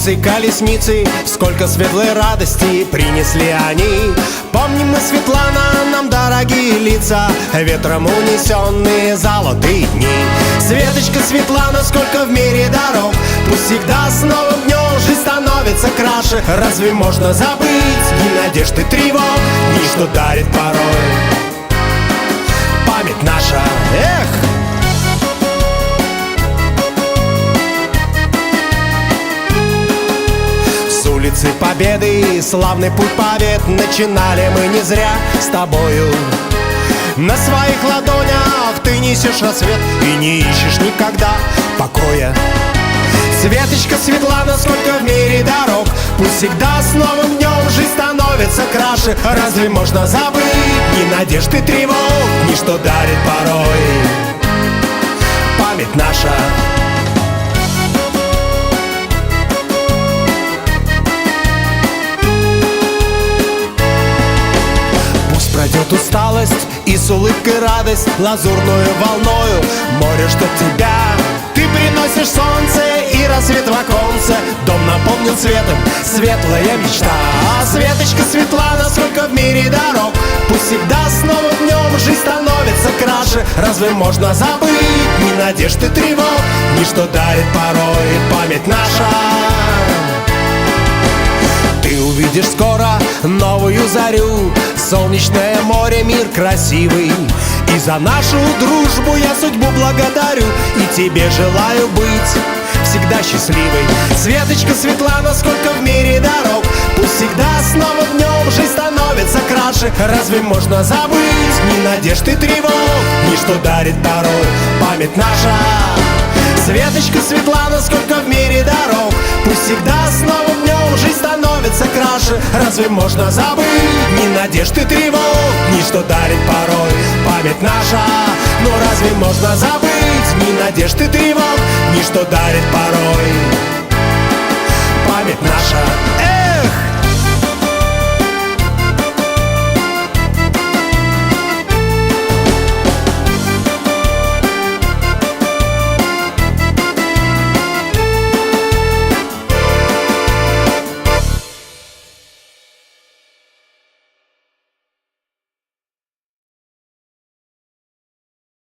Солнце и колесницы, сколько светлой радости принесли они. Помним мы, Светлана, нам дорогие лица, ветром унесенные золотые дни. Светочка, Светлана, сколько в мире дорог, пусть всегда с новым днем жизнь становится краше. Разве можно забыть ни надежд и тревог, ни что дарит порой память наша? Эх! С улицы Победы славный путь побед начинали мы не зря с тобою. На своих ладонях ты несешь рассвет и не ищешь никогда покоя. Светочка, Светлана, сколько в мире дорог, пусть всегда с новым днем жизнь становится краше. Разве можно забыть ни надежд и тревог, ни что дарит порой память наша? Пусть пройдет усталость и с улыбкой радость лазурную волною море ждет тебя. Ты приносишь солнце и рассвет в оконце, дом наполнен светом, светлая мечта. А Светочка, Светлана, сколько в мире дорог, пусть всегда с новым днем жизнь становится краше. Разве можно забыть ни надежд и тревог, ни что дарит порой память наша? Ты увидишь скоро новую зарю, солнечное море, мир красивый. И за нашу дружбу я судьбу благодарю, и тебе желаю быть всегда счастливой. Светочка, Светлана, сколько в мире дорог, пусть всегда с новым днем жизнь становится краше. Разве можно забыть ни надежд и тревог, ни что дарит порой память наша? Светочка, Светлана, сколько в мире дорог, пусть всегда с новым днем жизнь становится краше. Разве можно забыть ни надежд и тревог, ни что дарит порой память наша? Но разве можно забыть ни надежд и тревог, ни что дарит порой память наша?